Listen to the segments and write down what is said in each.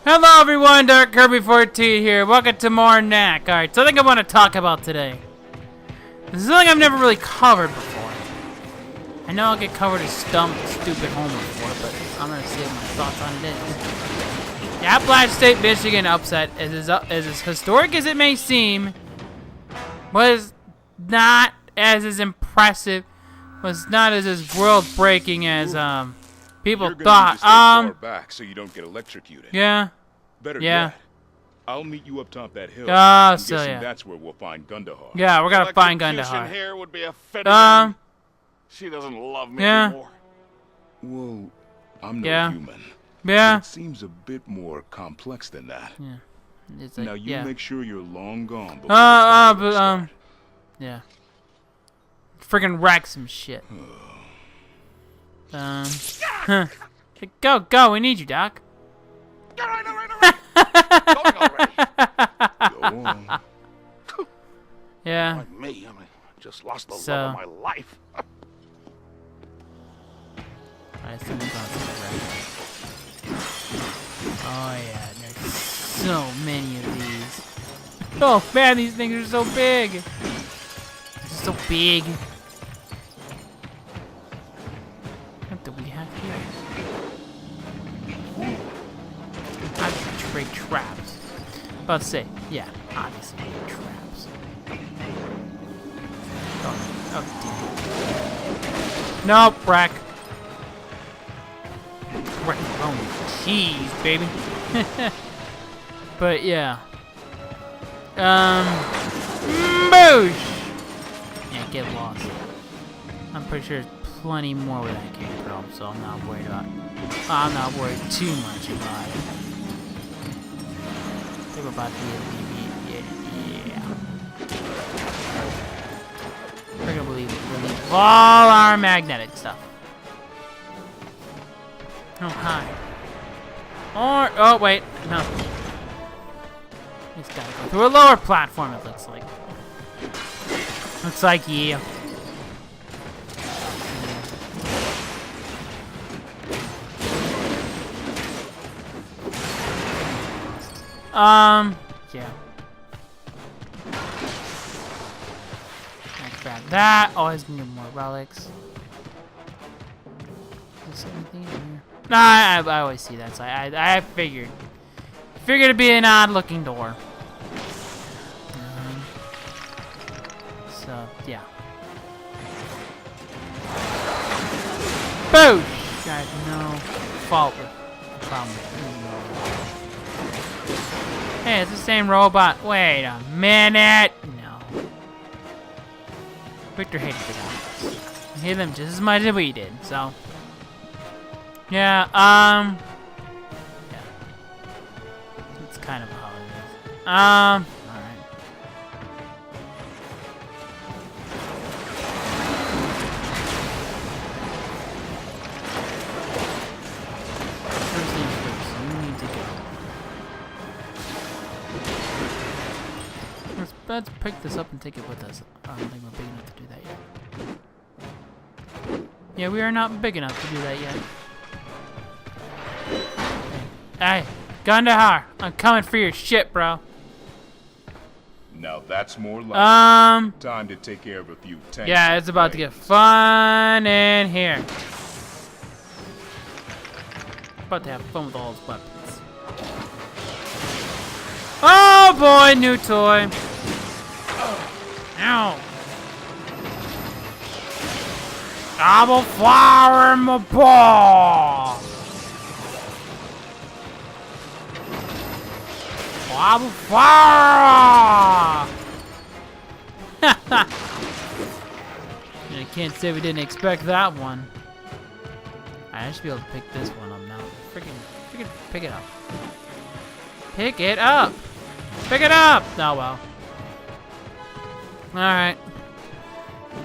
Hello everyone, Dark Kirby 14 here. Welcome to more Knack. Alright, something I want to talk about today. This is something I've never really covered before. I know I'll get covered as stupid Homer before, but I'm gonna save my thoughts on this. The Appalachian State, Michigan upset, as historic as it may seem, was not as impressive, was not as world-breaking as people thought. Far back so you don't get electrocuted. Yeah. Better Yeah. yet, I'll meet you up top that hill. Oh, so yeah. That's where we'll find Gundahar. Yeah, we're gonna find Gundahar. Here would be a fitting she doesn't love me yeah. anymore. Well, I'm no Yeah. human. Yeah. It seems a bit more complex than that. Yeah. It's like, Now you yeah. make sure you're long gone before the fireworks start. Yeah. Friggin' wreck some shit. Huh. Go, we need you, Doc. All right. Going already. Go on. Yeah. Like me, I just lost the So- love of my life. Alright, so we got some wreck. Oh yeah, there's so many of these. Oh man, these things are so big. They're so big. What do we have here? Obviously, trade traps. About to say, yeah, obviously, traps. Oh dear. Nope, wreck. Oh, jeez, baby. But yeah. Boosh! Yeah, get lost. I'm pretty sure there's plenty more where that came from, so I'm not worried about it. I'm not worried too much about it. Think about we're gonna relieve all our magnetic stuff. Oh, hi. Or, oh, wait, no. It's gotta go through a lower platform, it looks like. Looks like, yeah. Yeah. Let's grab that. Always gonna get more relics. Is there anything in here? Nah, I always see that, so I figured. Figured it'd be an odd-looking door. So, yeah. Boosh! I have no fault with the problem. Hey, it's the same robot. Wait a minute! No. Victor hated the guys. He hated them just as much as we did, so... Yeah, yeah. It's kind of how it is. Alright. First things first, you need to go. Let's pick this up and take it with us. I don't think we're big enough to do that yet. Yeah, we are not big enough to do that yet. Hey, Gundahar, I'm coming for your shit, bro. Now that's more like time to take care of a few tanks. Yeah, it's about to get fun in here. About to have fun with all his weapons. Oh boy, new toy. Ow. Double flower in my ball. Double flower. I can't say we didn't expect that one. I should be able to pick this one up now. Freaking pick it up. Pick it up. Pick it up. Oh well. All right.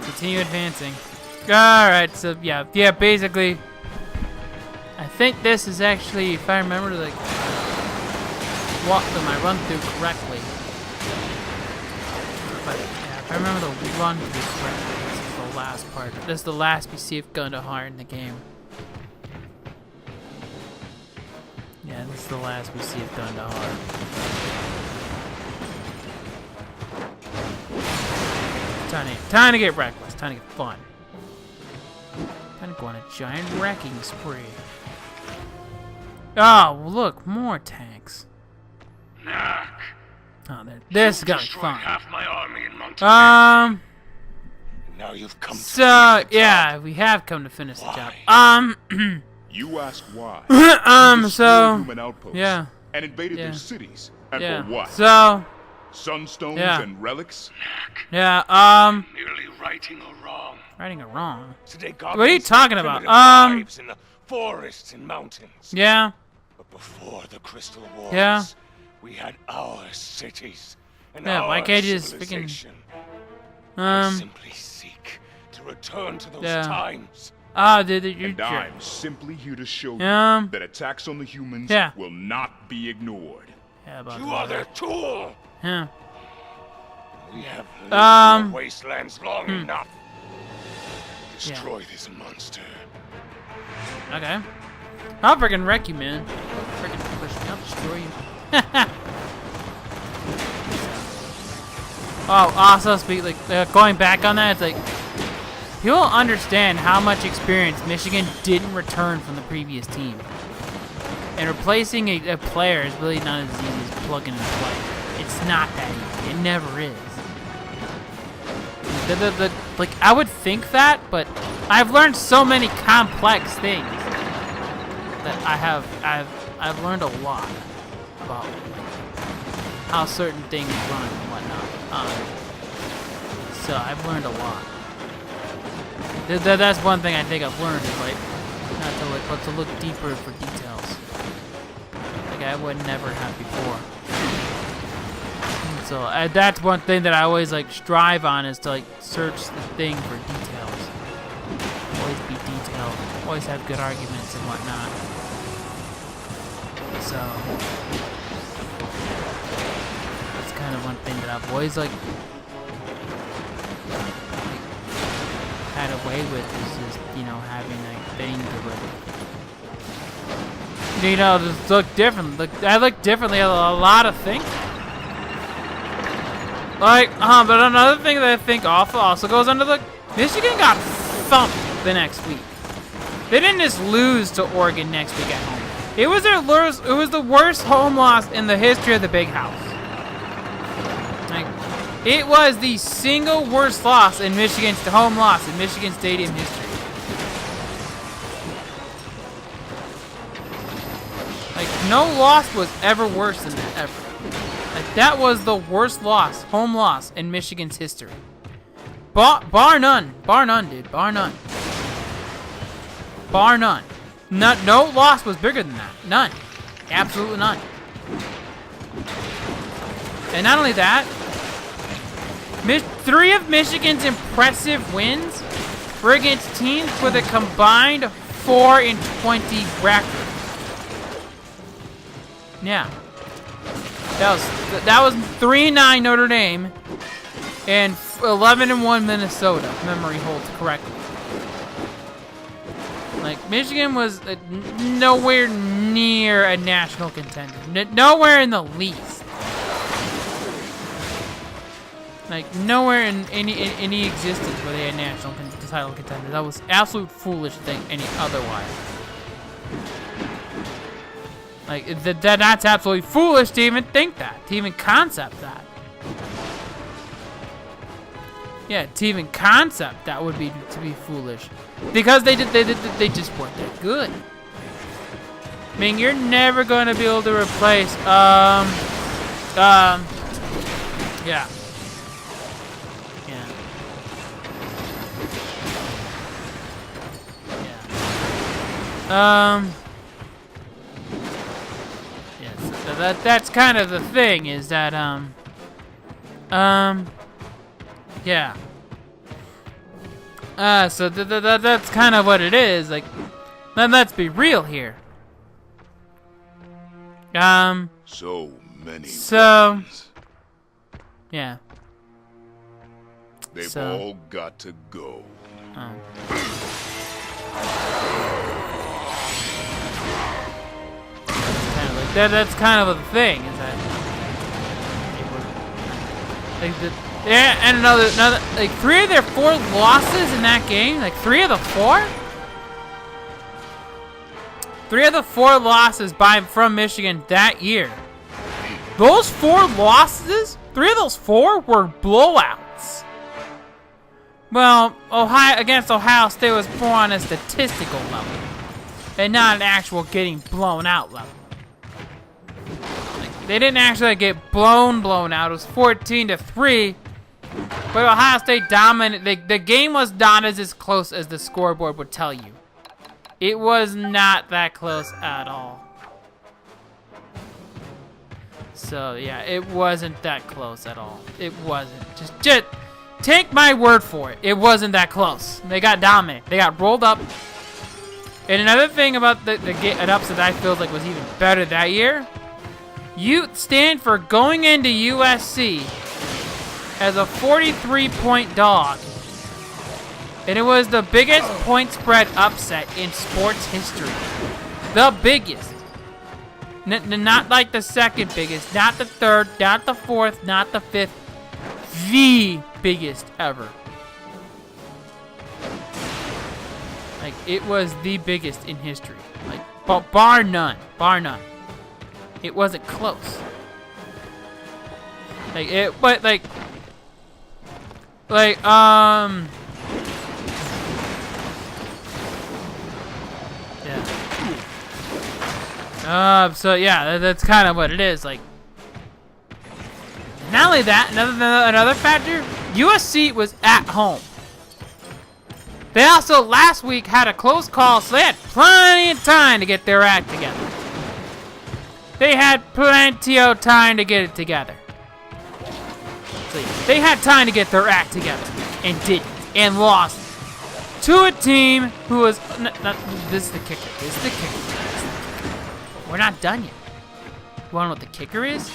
Continue advancing. All right. So yeah. Basically, I think this is actually, if I remember, like walk them. I run through correctly. But yeah, if I remember the run through correctly, this is the last part. This is the last we see of Gundahar in the game. Yeah, this is the last we see of Gundahar. Time to get reckless. Time to get fun. Time to go on a giant wrecking spree. Oh, look, more tanks. Knack. Oh, this is gonna be Destroyed fun. half my army in Montenegro. Now you've come to So finish the yeah, job. we have come to finish the job. You ask why. So Human outposts yeah, and invaded yeah. their cities. And yeah. for what? So Sunstones Yeah. and relics? yeah, Merely righting a wrong. writing it wrong. Today, What are you talking about? Lives in the forests and mountains. Yeah, But before the Crystal Wars, Yeah. we had our cities and Yeah, our why can't you just freaking- civilization. I um, simply seek to return to those Yeah. times. dude, you're And I'm simply here to show you Um, that attacks on the humans Yeah. will not be ignored. yeah, about You are their tool. yeah. We have lived Um, in the wastelands long enough. Destroy this monster. Okay. I'll freaking wreck you, man. I'll freaking push me. I'll destroy you. Oh, also going back on that, it's like you'll understand how much experience Michigan didn't return from the previous team, and replacing a player is really not as easy as plugging and play. It's not that easy. It never is. Like I would think that, but I've learned so many complex things that I've learned a lot about how certain things run and whatnot. So I've learned a lot. That's one thing I think I've learned is not to look deeper for details. Like I would never have before. So that's one thing that I always strive on is to search the thing for details. Always be detailed. Always have good arguments and whatnot. So that's kind of one thing that I've always had a way with is just having things to just look different. I look differently at a lot of things. But another thing that I think also goes under Michigan got thumped the next week. They didn't just lose to Oregon next week at home. It was the worst home loss in the history of the Big House. It was the single worst loss in Michigan's home loss in Michigan Stadium history. No loss was ever worse than that ever. That was the worst home loss in Michigan's history. Bar none, dude, bar none. Bar none. No loss was bigger than that. None. Absolutely none. And not only that, 3 of Michigan's impressive wins were against teams with a combined 4-20 record. Yeah. That was 3-9 Notre Dame and 11-1 Minnesota, if memory holds correctly. Michigan was nowhere near a national contender. Nowhere in the least. Nowhere in any existence were they a national title contender. That was absolute foolish to think any otherwise. That's absolutely foolish to even think that, to even concept that. Yeah, to even concept that would be to be foolish, because they just weren't that good. I mean, you're never going to be able to replace yeah. Yeah. That's kind of the thing is that yeah. So that's kind of what it is. Let's be real here. So many weapons. Yeah. They've all got to go. that's kind of a thing, is that yeah, and another like 3 of their 4 losses in that game, like 3 of the 4. 3 of the 4 losses from Michigan that year. Those 4 losses, 3 of those 4 were blowouts. Well, against Ohio State was more on a statistical level, and not an actual getting blown out level. Like, they didn't actually get blown out. It was 14-3, but Ohio State dominated. The game was not as close as the scoreboard would tell you. It was not that close at all. So yeah, it wasn't that close at all. It wasn't. Just take my word for it. It wasn't that close. They got dominated. They got rolled up. And another thing about an upset I feel like was even better that year, Stanford going into USC as a 43-point dog. And it was the biggest point spread upset in sports history. The biggest. Not like the second biggest, not the third, not the fourth, not the fifth. The biggest ever. Like, it was the biggest in history. Like, bar none. Bar none. It wasn't close. Yeah. So yeah, that's kind of what it is. Like, not only that, another factor, USC was at home. They also last week had a close call, so they had plenty of time to get their act together. They had plenty of time to get it together. So yeah, they had time to get their act together and didn't, and lost to a team who was this is the kicker. This is the kicker. We're not done yet. You wanna know what the kicker is?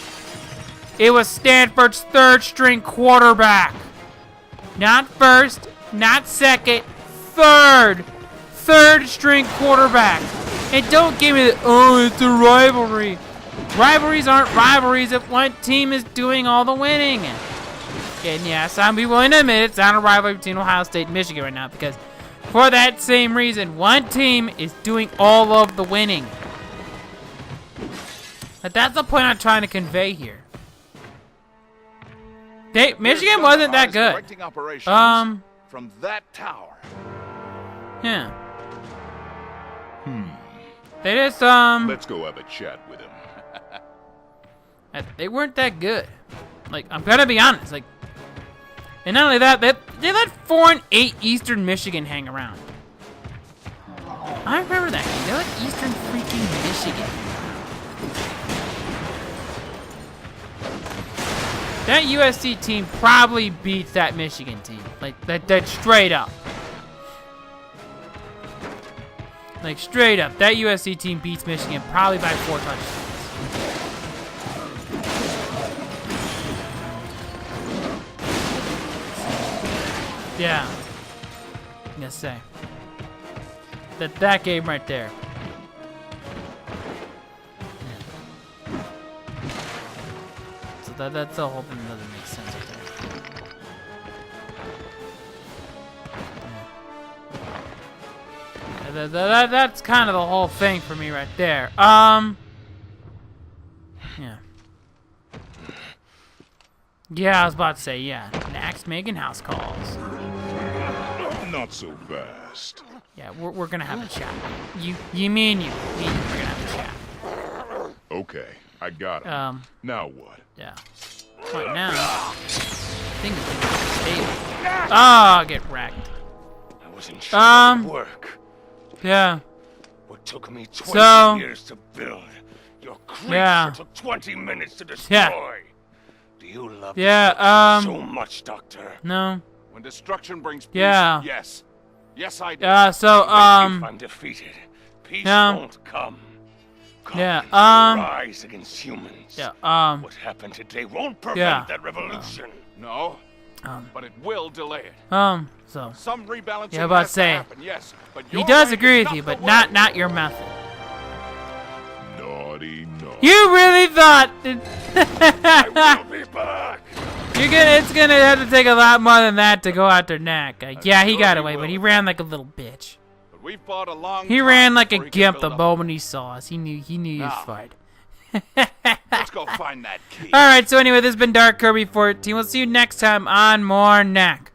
It was Stanford's 3rd-string quarterback. Not first, not second, third-string quarterback. And don't give me it's a rivalry. Rivalries aren't rivalries if one team is doing all the winning. And yes, I'll be willing to admit it's not a rivalry between Ohio State and Michigan right now, because for that same reason, one team is doing all of the winning. But that's the point I'm trying to convey here. Michigan wasn't that good. From that tower. Yeah. They just Let's go have a chat with him. They weren't that good. Like, I'm gonna be honest. Like, and not only that, they let 4 and 8 Eastern Michigan hang around. I remember that game. They let Eastern freaking Michigan. That USC team probably beats that Michigan team. Like, that straight up. Like, straight up. That USC team beats Michigan probably by 4 touchdowns. Yeah. I'm gonna say. That game right there. That's the whole thing that doesn't make sense right there. That's kind of the whole thing for me right there. Yeah. Yeah, I was about to say, yeah. Knack's making house calls. Not so fast. Yeah, we're gonna have a chat. You mean you. We're gonna have a chat. Okay, I got it. Now what? Yeah. Right now, things are stable. Oh, get wrecked. I wasn't sure it would work. Yeah. What took me 20 years to build, your creature took 20 minutes to destroy. Yeah. Do you love so much, Doctor? No. When destruction brings peace, yes. Yes, I do. If I'm defeated, peace won't come. Rise against humans. Yeah, what happened today won't prevent that revolution. No, but it will delay it. So Some rebalancing yeah, about to say, happen, yes, but he does agree with you, but not your method. Naughty, No. You really thought... I will be back. It's gonna have to take a lot more than that to go after Knack. Yeah, he got away, but he ran like a little bitch. But we've fought a long He time ran like a before he could gimp the build up. moment he saw us. He knew he was fight. Let's go find that key. Alright, so anyway, this has been Dark Kirby 14. We'll see you next time on more Knack.